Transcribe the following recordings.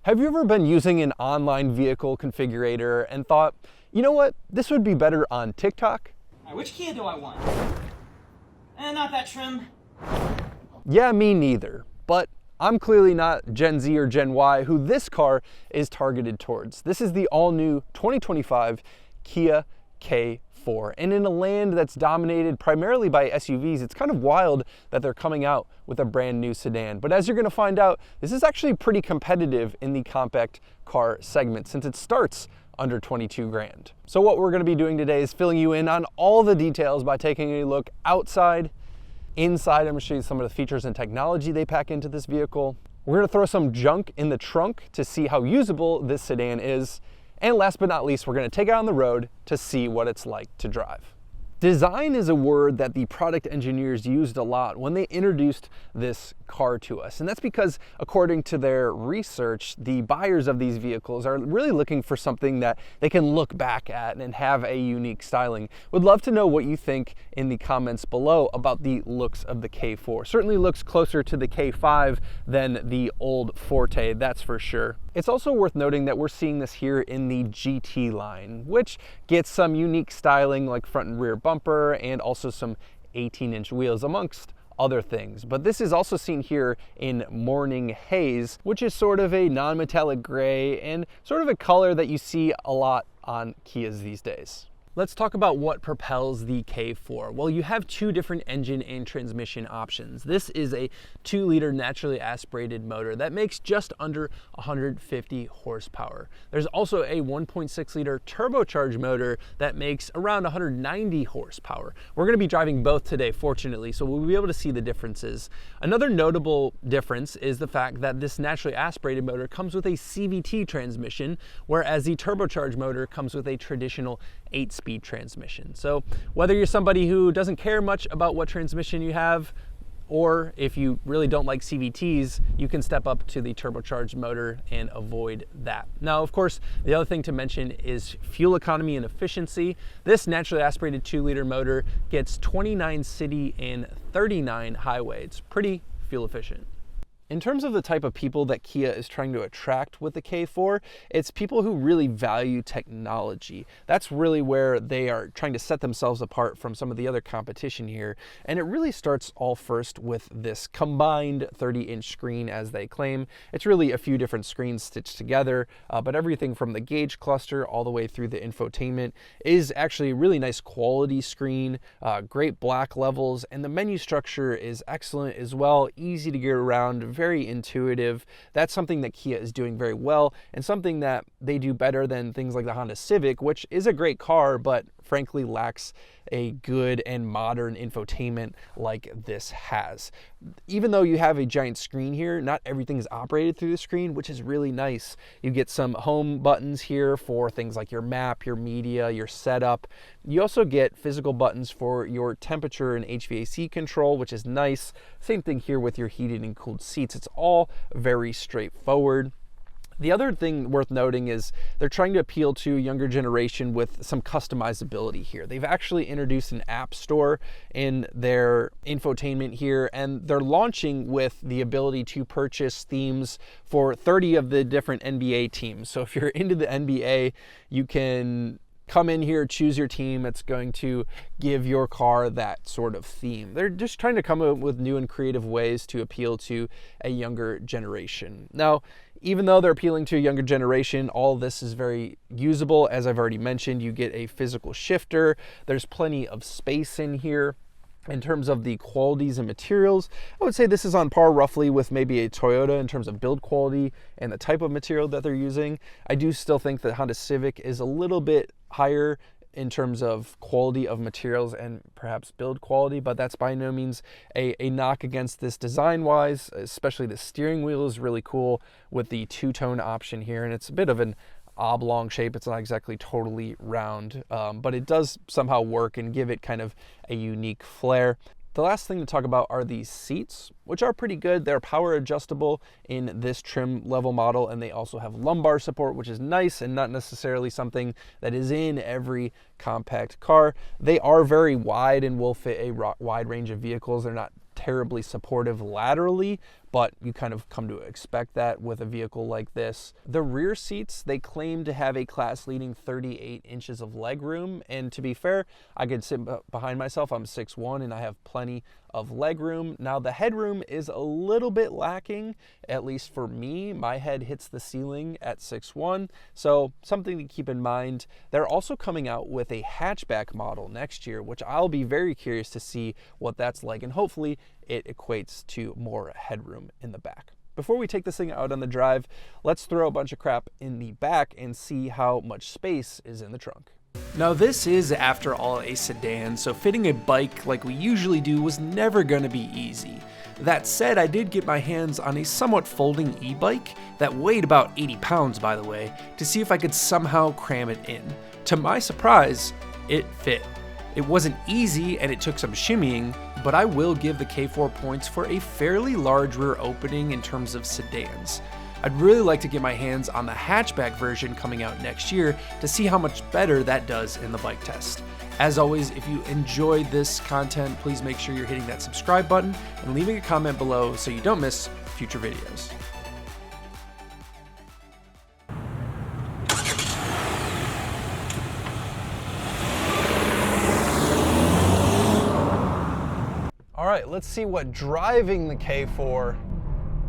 Have you ever been using an online vehicle configurator and thought, you know what, this would be better on TikTok? Which Kia do I want? Not that trim. Yeah, me neither. But I'm clearly not Gen Z or Gen Y who this car is targeted towards. This is the all-new 2025 Kia K4. And in a land that's dominated primarily by SUVs, it's kind of wild that they're coming out with a brand new sedan. But as you're going to find out, this is actually pretty competitive in the compact car segment since it starts under 22 grand. So what we're going to be doing today is filling you in on all the details by taking a look outside, inside. I'm going to show you some of the features and technology they pack into this vehicle. We're going to throw some junk in the trunk to see how usable this sedan is. And last but not least, we're going to take it on the road to see what it's like to drive. Design is a word that the product engineers used a lot when they introduced this car to us. And that's because, according to their research, the buyers of these vehicles are really looking for something that they can look back at and have a unique styling. Would love to know what you think in the comments below about the looks of the K4. Certainly looks closer to the K5 than the old Forte, that's for sure. It's also worth noting that we're seeing this here in the GT line, which gets some unique styling like front and rear bumper and also some 18-inch wheels amongst other things. But this is also seen here in Morning Haze, which is sort of a non-metallic gray and sort of a color that you see a lot on Kias these days. Let's talk about what propels the K4. Well, you have two different engine and transmission options. This is a 2-liter naturally aspirated motor that makes just under 150 horsepower. There's also a 1.6-liter turbocharged motor that makes around 190 horsepower. We're going to be driving both today, fortunately, so we'll be able to see the differences. Another notable difference is the fact that this naturally aspirated motor comes with a CVT transmission, whereas the turbocharged motor comes with a traditional 8-speed transmission. So whether you're somebody who doesn't care much about what transmission you have, or if you really don't like CVTs, you can step up to the turbocharged motor and avoid that. Now, of course, the other thing to mention is fuel economy and efficiency. This naturally aspirated 2-liter motor gets 29 city and 39 highway. It's pretty fuel efficient. In terms of the type of people that Kia is trying to attract with the K4, it's people who really value technology. That's really where they are trying to set themselves apart from some of the other competition here. And it really starts all first with this combined 30-inch screen, as they claim. It's really a few different screens stitched together, but everything from the gauge cluster all the way through the infotainment is actually a really nice quality screen, great black levels, and the menu structure is excellent as well, easy to get around, very intuitive. That's something that Kia is doing very well and something that they do better than things like the Honda Civic, which is a great car, but frankly lacks a good and modern infotainment like this has. Even though you have a giant screen here, not everything is operated through the screen, which is really nice. You get some home buttons here for things like your map, your media, your setup. You also get physical buttons for your temperature and HVAC control, which is nice. Same thing here with your heated and cooled seats. It's all very straightforward. The other thing worth noting is they're trying to appeal to a younger generation with some customizability here. They've actually introduced an app store in their infotainment here, and they're launching with the ability to purchase themes for 30 of the different NBA teams. So if you're into the NBA, you can come in here, choose your team. It's going to give your car that sort of theme. They're just trying to come up with new and creative ways to appeal to a younger generation. Now, even though they're appealing to a younger generation, all of this is very usable. As I've already mentioned, you get a physical shifter. There's plenty of space in here. In terms of the qualities and materials, I would say this is on par roughly with maybe a Toyota in terms of build quality and the type of material that they're using. I do still think that Honda Civic is a little bit higher in terms of quality of materials and perhaps build quality, but that's by no means a knock against this design-wise. Especially the steering wheel is really cool with the two-tone option here, and it's a bit of an oblong shape. It's not exactly totally round, but it does somehow work and give it kind of a unique flair. The last thing to talk about are these seats, which are pretty good. They're power adjustable in this trim level model, and they also have lumbar support, which is nice and not necessarily something that is in every compact car. They are very wide and will fit a wide range of vehicles. They're not terribly supportive laterally, but you kind of come to expect that with a vehicle like this. The rear seats, they claim to have a class-leading 38 inches of legroom, and to be fair, I could sit behind myself. I'm 6'1", and I have plenty of legroom. Now, the headroom is a little bit lacking, at least for me. My head hits the ceiling at 6'1", so something to keep in mind. They're also coming out with a hatchback model next year, which I'll be very curious to see what that's like, and hopefully it equates to more headroom in the back. Before we take this thing out on the drive, let's throw a bunch of crap in the back and see how much space is in the trunk. Now this is, after all, a sedan, so fitting a bike like we usually do was never going to be easy. That said, I did get my hands on a somewhat folding e-bike that weighed about 80 pounds, by the way, to see if I could somehow cram it in. To my surprise, it fit. It wasn't easy and it took some shimmying, but I will give the K4 points for a fairly large rear opening in terms of sedans. I'd really like to get my hands on the hatchback version coming out next year to see how much better that does in the bike test. As always, if you enjoyed this content, please make sure you're hitting that subscribe button and leaving a comment below so you don't miss future videos. All right, let's see what driving the K4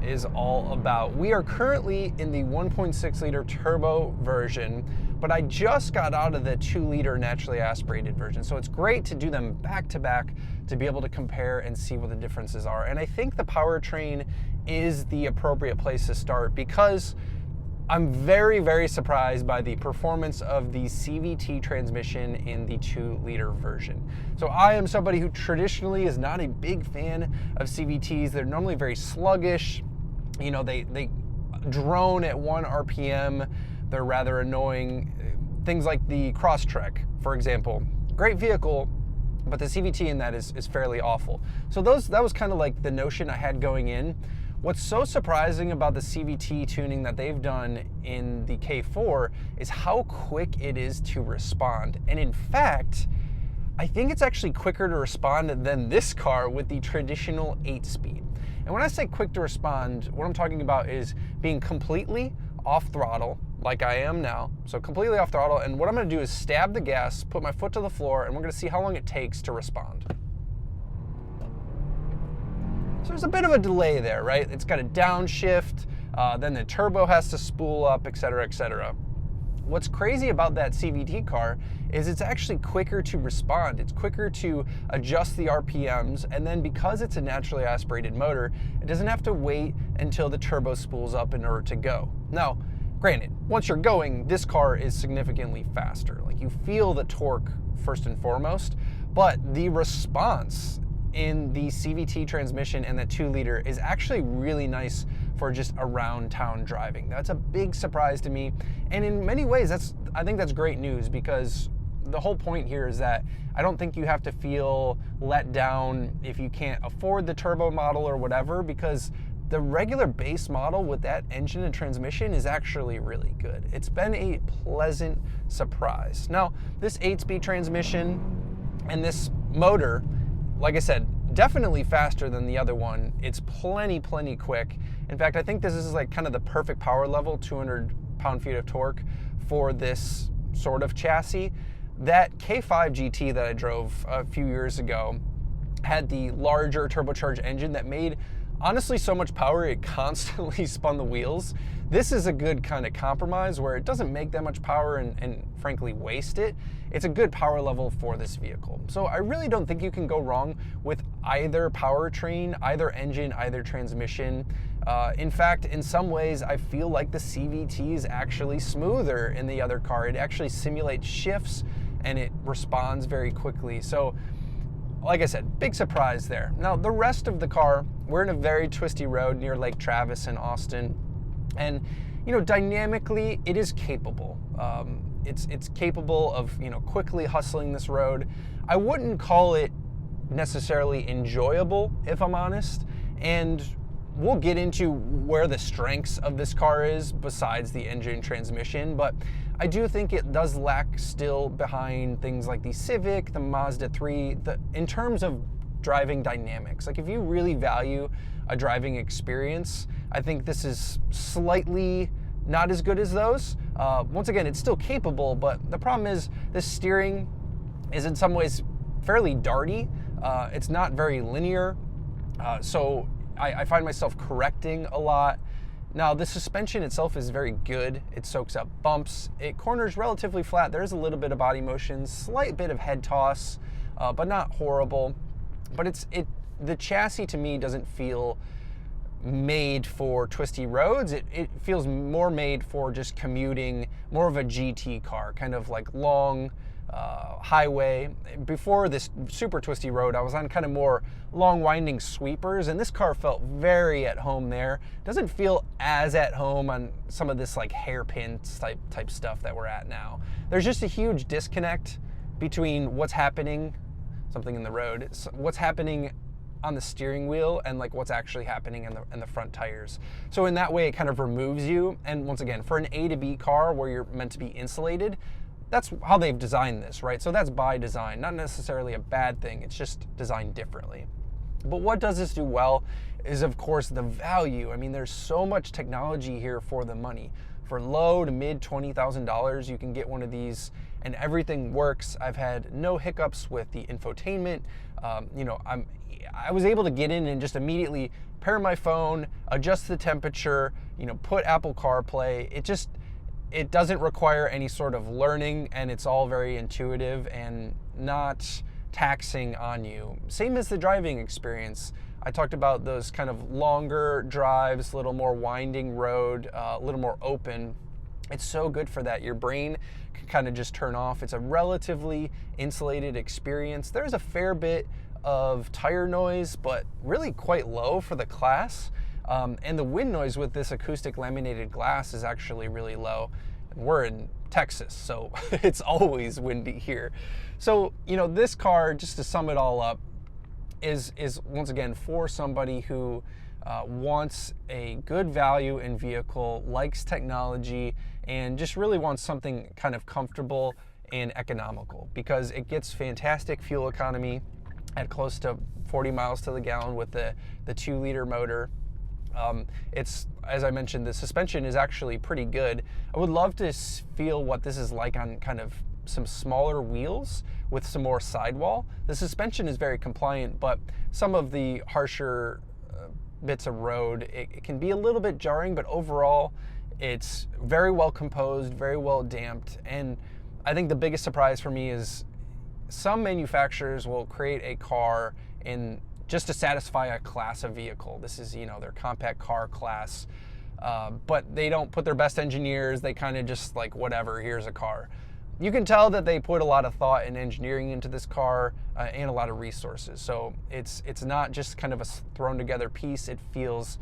is all about. We are currently in the 1.6 liter turbo version, but I just got out of the 2 liter naturally aspirated version. So it's great to do them back to back to be able to compare and see what the differences are. And I think the powertrain is the appropriate place to start because I'm very, very surprised by the performance of the CVT transmission in the 2 liter version. So I am somebody who traditionally is not a big fan of CVTs. They're normally very sluggish. You know, they drone at 1 RPM. They're rather annoying. Things like the Crosstrek, for example. Great vehicle, but the CVT in that is fairly awful. So that was kind of like the notion I had going in. What's so surprising about the CVT tuning that they've done in the K4 is how quick it is to respond. And in fact, I think it's actually quicker to respond than this car with the traditional 8-speed. And when I say quick to respond, what I'm talking about is being completely off throttle, like I am now. So completely off throttle, and what I'm gonna do is stab the gas, put my foot to the floor, and we're gonna see how long it takes to respond. So there's a bit of a delay there, right? It's got a downshift, then the turbo has to spool up, et cetera, et cetera. What's crazy about that CVT car is it's actually quicker to respond. It's quicker to adjust the RPMs, and then because it's a naturally aspirated motor, it doesn't have to wait until the turbo spools up in order to go. Now, granted, once you're going, this car is significantly faster. Like, you feel the torque first and foremost, but the response in the CVT transmission and the 2 liter is actually really nice for just around town driving. That's a big surprise to me. And in many ways, I think that's great news, because the whole point here is that I don't think you have to feel let down if you can't afford the turbo model or whatever, because the regular base model with that engine and transmission is actually really good. It's been a pleasant surprise. Now, this 8-speed transmission and this motor, like I said, definitely faster than the other one. It's plenty quick. In fact, I think this is like kind of the perfect power level, 200 pound-feet of torque for this sort of chassis. That K5 GT that I drove a few years ago had the larger turbocharged engine that made, honestly, so much power it constantly spun the wheels. This is a good kind of compromise where it doesn't make that much power and frankly waste it. It's a good power level for this vehicle. So I really don't think you can go wrong with either powertrain, either engine, either transmission. In fact, in some ways, I feel like the CVT is actually smoother in the other car. It actually simulates shifts and it responds very quickly. So, like I said, big surprise there. Now, the rest of the car, we're in a very twisty road near Lake Travis in Austin. And, you know, dynamically, it is capable. It's capable of, you know, quickly hustling this road. I wouldn't call it necessarily enjoyable, if I'm honest. And we'll get into where the strengths of this car is besides the engine transmission, but I do think it does lack still behind things like the Civic, the Mazda 3, in terms of driving dynamics. Like, if you really value a driving experience, I think this is slightly not as good as those. Once again, it's still capable, but the problem is this steering is in some ways fairly darty. It's not very linear, so I find myself correcting a lot. Now, the suspension itself is very good. It soaks up bumps. It corners relatively flat. There's a little bit of body motion, slight bit of head toss, but not horrible. But the chassis to me doesn't feel made for twisty roads. It feels more made for just commuting, more of a GT car, kind of like long highway. Before this super twisty road, I was on kind of more long winding sweepers, and this car felt very at home there. Doesn't feel as at home on some of this like hairpin type stuff that we're at now. There's just a huge disconnect between what's happening, something in the road, what's happening on the steering wheel and like what's actually happening in the front tires. So in that way, it kind of removes you. And once again, for an A to B car where you're meant to be insulated, that's how they've designed this, right? So that's by design, not necessarily a bad thing. It's just designed differently. But what does this do well is, of course, the value. I mean, there's so much technology here for the money. For low to mid $20,000, you can get one of these and everything works. I've had no hiccups with the infotainment. I was able to get in and just immediately pair my phone, adjust the temperature, put Apple CarPlay. It doesn't require any sort of learning, and it's all very intuitive and not taxing on you. Same as the driving experience. I talked about those kind of longer drives, a little more winding road, a little more open. It's so good for that. Your brain can kind of just turn off. It's a relatively insulated experience. There's a fair bit of tire noise, but really quite low for the class. And the wind noise with this acoustic laminated glass is actually really low. We're in Texas, so it's always windy here. So, this car, just to sum it all up, is once again for somebody who wants a good value in vehicle, likes technology, and just really wants something kind of comfortable and economical, because it gets fantastic fuel economy at close to 40 miles to the gallon with the 2-liter motor. It's, as I mentioned, the suspension is actually pretty good. I would love to feel what this is like on kind of some smaller wheels with some more sidewall. The suspension is very compliant, but some of the harsher bits of road, it can be a little bit jarring, but overall it's very well composed, very well damped. And I think the biggest surprise for me is some manufacturers will create a car in just to satisfy a class of vehicle. This is, their compact car class, but they don't put their best engineers. They kind of just like, whatever, here's a car. You can tell that they put a lot of thought and engineering into this car and a lot of resources. So it's not just kind of a thrown together piece. It feels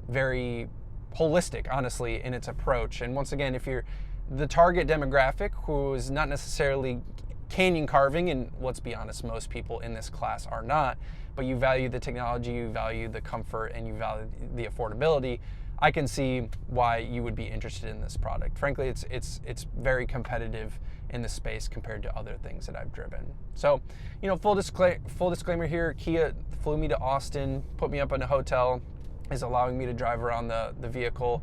very holistic, honestly, in its approach. And once again, if you're the target demographic who is not necessarily canyon carving, and let's be honest, most people in this class are not, but you value the technology, you value the comfort, and you value the affordability, I can see why you would be interested in this product. Frankly, it's very competitive in the space compared to other things that I've driven. So, full disclaimer here, Kia flew me to Austin, put me up in a hotel, is allowing me to drive around the vehicle,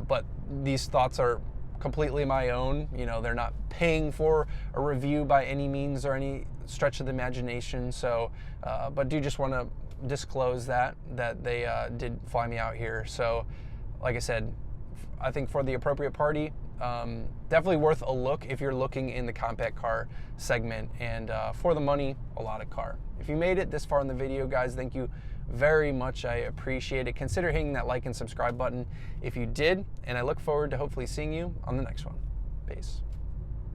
but these thoughts are completely my own. They're not paying for a review by any means or any stretch of the imagination. So, but do just want to disclose that they did fly me out here. So, like I said, I think for the appropriate party, definitely worth a look if you're looking in the compact car segment, and for the money, a lot of car. If you made it this far in the video, guys, thank you very much. I appreciate it. Consider hitting that like and subscribe button if you did, and I look forward to hopefully seeing you on the next one. Peace.